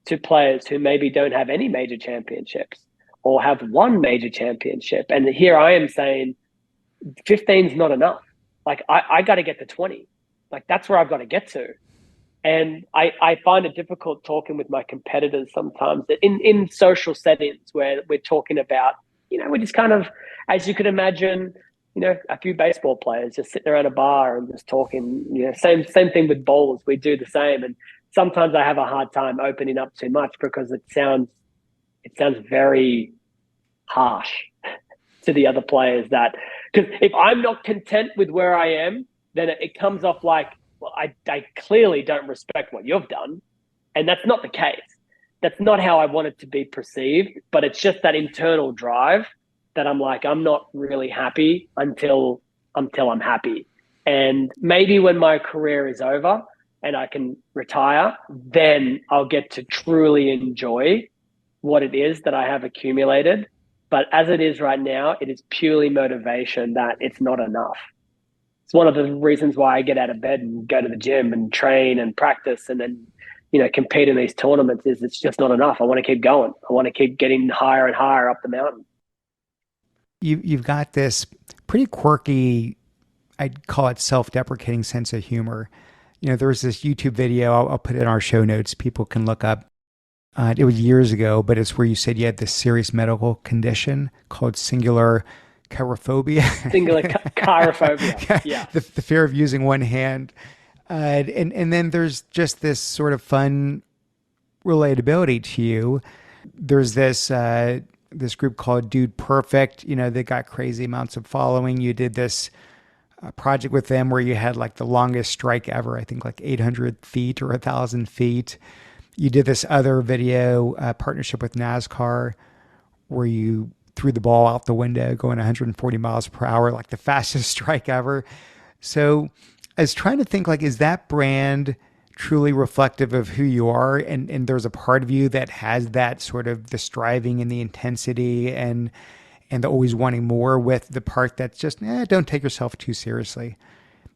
to players who maybe don't have any major championships or have one major championship. And here I am saying 15 is not enough. Like I got to get to 20. Like that's where I've got to get to. And I find it difficult talking with my competitors sometimes in social settings where we're talking about, we're just kind of, as you could imagine, a few baseball players just sitting around a bar and just talking, same thing with bowlers. We do the same. And sometimes I have a hard time opening up too much because it sounds very harsh to the other players that, because if I'm not content with where I am, then it comes off like, well, I clearly don't respect what you've done. And that's not the case. That's not how I want it to be perceived, but it's just that internal drive that I'm like, I'm not really happy until I'm happy. And maybe when my career is over and I can retire, then I'll get to truly enjoy what it is that I have accumulated. But as it is right now, it is purely motivation that it's not enough. It's one of the reasons why I get out of bed and go to the gym and train and practice and then, compete in these tournaments is it's just not enough. I want to keep going. I want to keep getting higher and higher up the mountain. You've got this pretty quirky, I'd call it self-deprecating sense of humor. There's this YouTube video. I'll put it in our show notes. People can look up. It was years ago, but it's where you said you had this serious medical condition called singular chirophobia. Singular chirophobia. Yeah. The fear of using one hand. And then there's just this sort of fun relatability to you. There's this group called Dude Perfect. They got crazy amounts of following. You did this project with them where you had like the longest strike ever. I think like 800 feet or 1,000 feet. You did this other video partnership with NASCAR where you threw the ball out the window going 140 miles per hour, like the fastest strike ever. So I was trying to think, like, is that brand truly reflective of who you are? And there's a part of you that has that sort of the striving and the intensity and the always wanting more, with the part that's just, don't take yourself too seriously.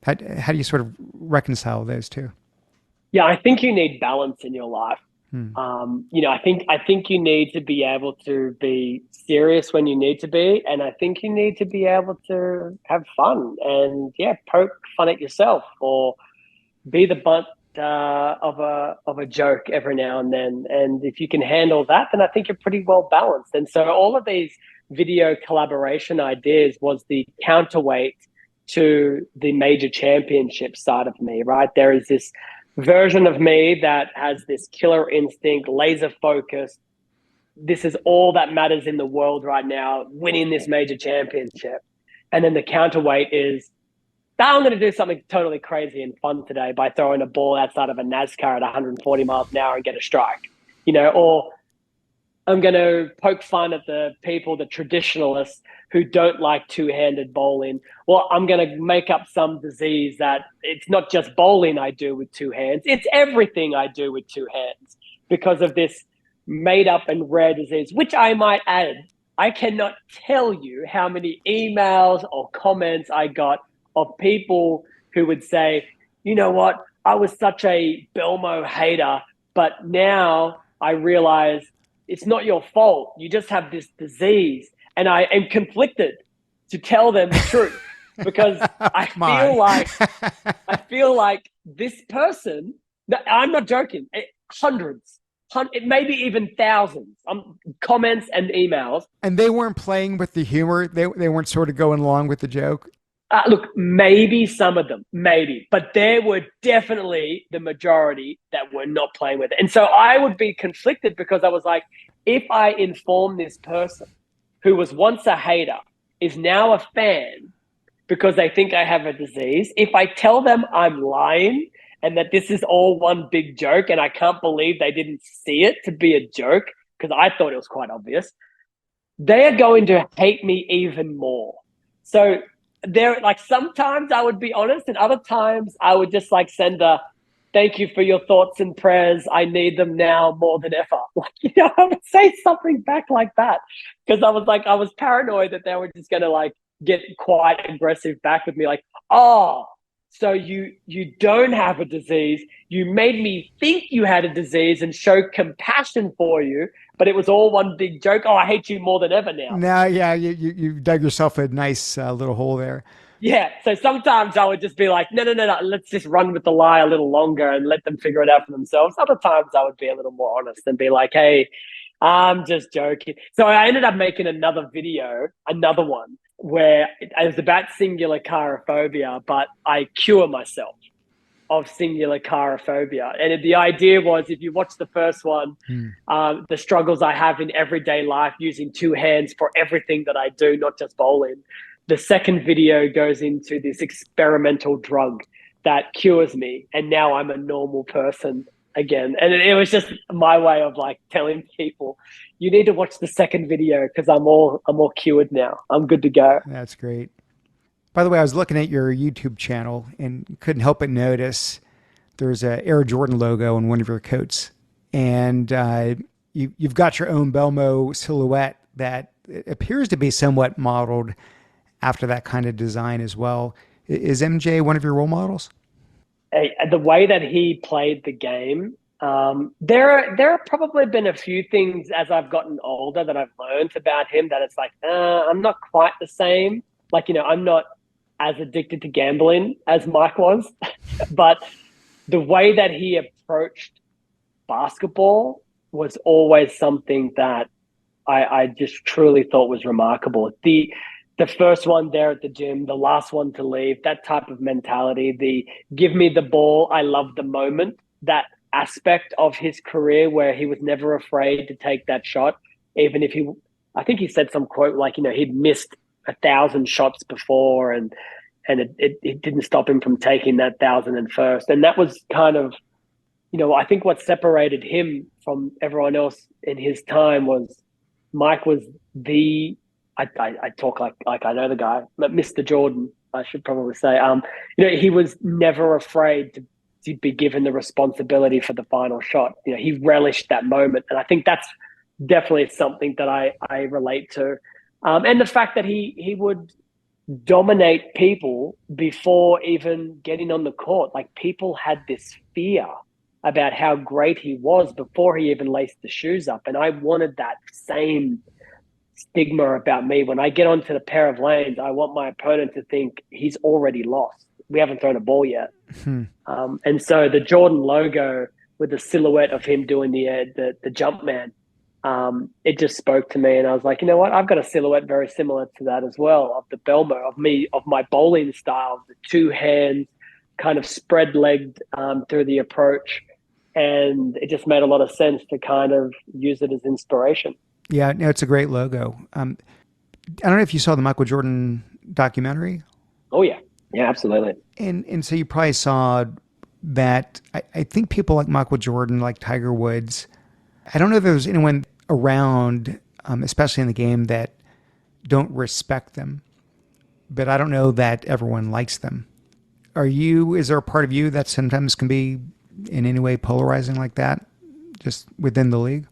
How do you sort of reconcile those two? Yeah, I think you need balance in your life. Hmm. I think you need to be able to be serious when you need to be, and I think you need to be able to have fun and poke fun at yourself or be the butt of a joke every now and then. And if you can handle that, then I think you're pretty well balanced. And so all of these video collaboration ideas was the counterweight to the major championship side of me, right? There is this version of me that has this killer instinct, laser focus. This is all that matters in the world right now, winning this major championship. And then the counterweight is, I'm going to do something totally crazy and fun today by throwing a ball outside of a NASCAR at 140 miles an hour and get a strike, or I'm going to poke fun at the people, the traditionalists who don't like two-handed bowling. Well, I'm going to make up some disease that it's not just bowling I do with two hands. It's everything I do with two hands because of this made up and rare disease, which I might add, I cannot tell you how many emails or comments I got of people who would say, you know what, I was such a Belmo hater, but now I realize it's not your fault. You just have this disease. And I am conflicted to tell them the truth because I feel like I feel like this person, I'm not joking, hundreds, it maybe even thousands comments and emails. And they weren't playing with the humor. They weren't sort of going along with the joke. Look, maybe some of them, maybe, but there were definitely the majority that were not playing with it. And so I would be conflicted because I was like, if I inform this person who was once a hater, is now a fan because they think I have a disease, if I tell them I'm lying and that this is all one big joke and I can't believe they didn't see it to be a joke because I thought it was quite obvious, they are going to hate me even more. So there, like, sometimes I would be honest and other times I would just like send a thank you for your thoughts and prayers. I need them now more than ever. Like, I would say something back like that because I was paranoid that they were just going to like get quite aggressive back with me. Like, oh, so you don't have a disease. You made me think you had a disease and show compassion for you, but it was all one big joke. Oh, I hate you more than ever now. Now, yeah, you dug yourself a nice little hole there. Yeah. So sometimes I would just be like, no. Let's just run with the lie a little longer and let them figure it out for themselves. Other times I would be a little more honest and be like, hey, I'm just joking. So I ended up making another video, another one, where it was about singular chirophobia, but I cure myself of singular chirophobia. And the idea was, if you watch the first one, the struggles I have in everyday life using two hands for everything that I do, not just bowling. The second video goes into this experimental drug that cures me. And now I'm a normal person again. And it was just my way of like telling people, you need to watch the second video because I'm all cured now. I'm good to go. That's great. By the way, I was looking at your YouTube channel and couldn't help but notice there's a Air Jordan logo on one of your coats, and you've got your own Belmo silhouette that appears to be somewhat modeled after that kind of design as well. Is MJ one of your role models? The way that he played the game, there have probably been a few things as I've gotten older that I've learned about him that it's like, I'm not quite the same. Like, I'm not as addicted to gambling as Mike was, but the way that he approached basketball was always something that I just truly thought was remarkable. The first one there at the gym, the last one to leave, that type of mentality, the give me the ball, I love the moment, that aspect of his career where he was never afraid to take that shot, even if I think he said some quote like, he'd missed 1,000 shots before and it didn't stop him from taking that 1,001st. And that was kind of, I think what separated him from everyone else in his time was Mike was the I talk like I know the guy, but Mr. Jordan, I should probably say. He was never afraid to be given the responsibility for the final shot. He relished that moment, and I think that's definitely something that I relate to. And the fact that he would dominate people before even getting on the court. Like people had this fear about how great he was before he even laced the shoes up, and I wanted that same stigma about me. When I get onto the pair of lanes, I want my opponent to think he's already lost. We haven't thrown a ball yet. And so the Jordan logo with the silhouette of him doing the jump man, it just spoke to me. And I was like, you know what? I've got a silhouette very similar to that as well, of the Belmo, of my bowling style, the two hands kind of spread legged through the approach. And it just made a lot of sense to kind of use it as inspiration. Yeah, no, it's a great logo. I don't know if you saw the Michael Jordan documentary. Oh yeah. Yeah, absolutely. And so you probably saw that I think people like Michael Jordan, like Tiger Woods, I don't know if there's anyone around, especially in the game, that don't respect them. But I don't know that everyone likes them. Is there a part of you that sometimes can be in any way polarizing like that, just within the league?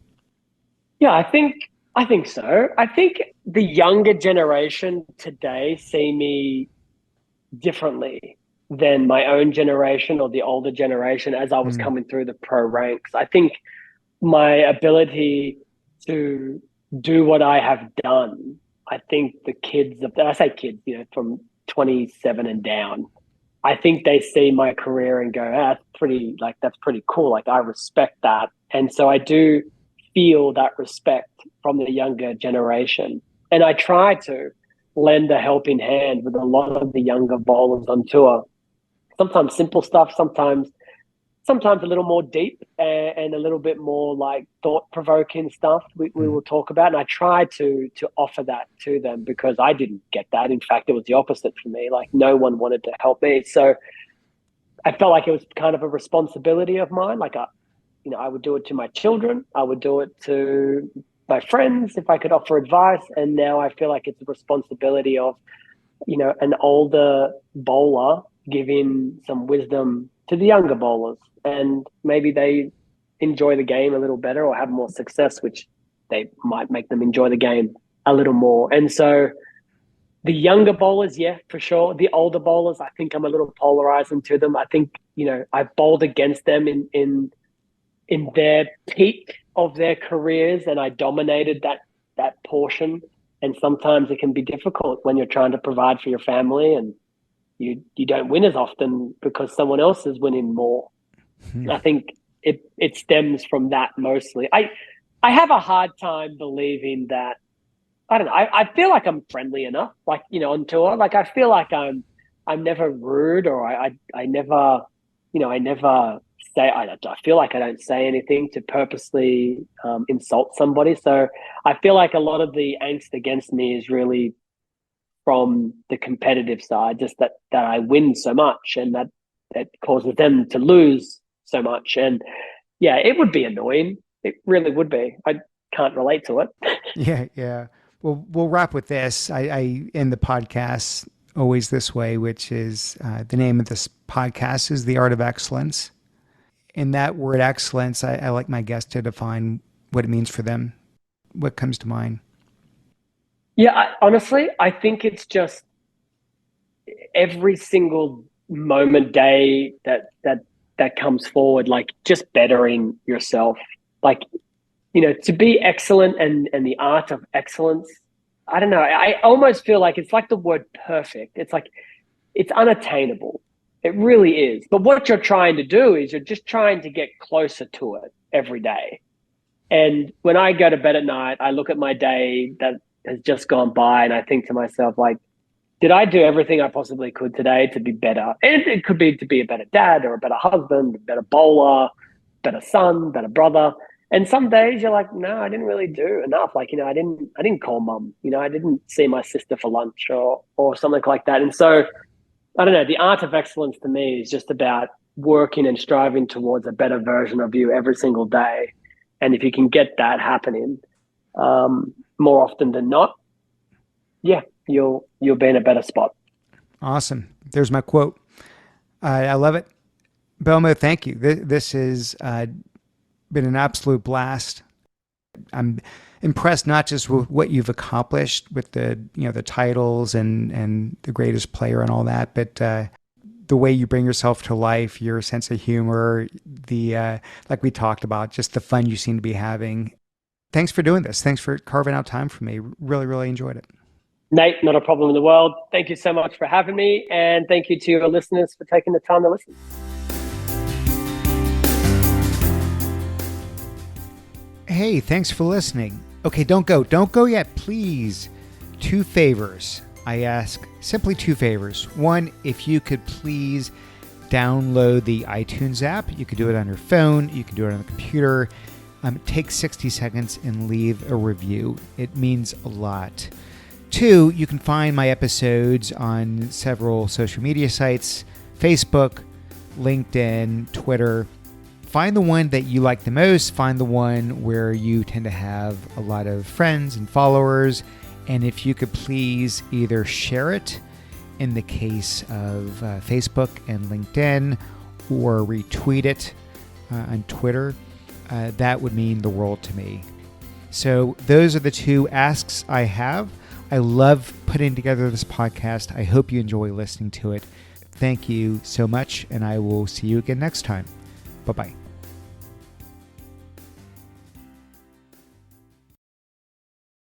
Yeah, I think so. I think the younger generation today see me differently than my own generation or the older generation as I was Mm, coming through the pro ranks. I think my ability to do what I have done, I think the kids, I say kids, from 27 and down, I think they see my career and go, that's pretty cool. Like I respect that. And so I do feel that respect from the younger generation. And I try to lend a helping hand with a lot of the younger bowlers on tour. Sometimes simple stuff, sometimes a little more deep and a little bit more like thought provoking stuff we mm. will talk about. And I try to offer that to them because I didn't get that. In fact, it was the opposite for me. Like no one wanted to help me. So I felt like it was kind of a responsibility of mine. Like I would do it to my children. I would do it to my friends if I could offer advice. And now I feel like it's a responsibility of, an older bowler giving some wisdom to the younger bowlers. And maybe they enjoy the game a little better or have more success, which they might make them enjoy the game a little more. And so the younger bowlers, yeah, for sure. The older bowlers, I think I'm a little polarizing to them. I think, I've bowled against them in their peak of their careers and I dominated that portion. And sometimes it can be difficult when you're trying to provide for your family and you don't win as often because someone else is winning more. I think it stems from that mostly. I have a hard time believing that. I don't know. I feel like I'm friendly enough, like on tour. Like I feel like I'm never rude or I never I never say I feel like I don't say anything to purposely insult somebody. So I feel like a lot of the angst against me is really from the competitive side, just that I win so much and that causes them to lose so much. And yeah, it would be annoying. It really would be. I can't relate to it. Yeah, yeah. Well, we'll wrap with this. I end the podcast always this way, which is the name of this podcast is The Art of Excellence. In that word excellence, I like my guests to define what it means for them. What comes to mind? Yeah, honestly, I think it's just every single moment, day that comes forward, like just bettering yourself. Like, to be excellent and the art of excellence. I don't know. I almost feel like it's like the word perfect. It's like it's unattainable. It really is. But what you're trying to do is you're just trying to get closer to it every day. And when I go to bed at night, I look at my day that has just gone by and I think to myself, like, did I do everything I possibly could today to be better? And it could be to be a better dad or a better husband, a better bowler, better son, better brother. And some days you're like, no, I didn't really do enough. Like, I didn't call mum, I didn't see my sister for lunch or something like that. And so I don't know, the art of excellence to me is just about working and striving towards a better version of you every single day. And if you can get that happening, more often than not, yeah, you'll be in a better spot. Awesome. There's my quote. I love it. Belmo, thank you. This has been an absolute blast. I'm impressed not just with what you've accomplished with the titles and the greatest player and all that, but the way you bring yourself to life, your sense of humor, the like we talked about, just the fun you seem to be having. Thanks for doing this. Thanks for carving out time for me. Really, really enjoyed it. Nate, not a problem in the world. Thank you so much for having me. And thank you to your listeners for taking the time to listen. Hey, thanks for listening. Okay, don't go. Don't go yet, please. 2 favors. I ask simply 2 favors. One, if you could please download the iTunes app. You could do it on your phone. You can do it on the computer. Take 60 seconds and leave a review. It means a lot. 2, you can find my episodes on several social media sites, Facebook, LinkedIn, Twitter. Find the one that you like the most. Find the one where you tend to have a lot of friends and followers. And if you could please either share it in the case of Facebook and LinkedIn, or retweet it on Twitter, that would mean the world to me. So those are the 2 asks I have. I love putting together this podcast. I hope you enjoy listening to it. Thank you so much, and I will see you again next time. Bye-bye.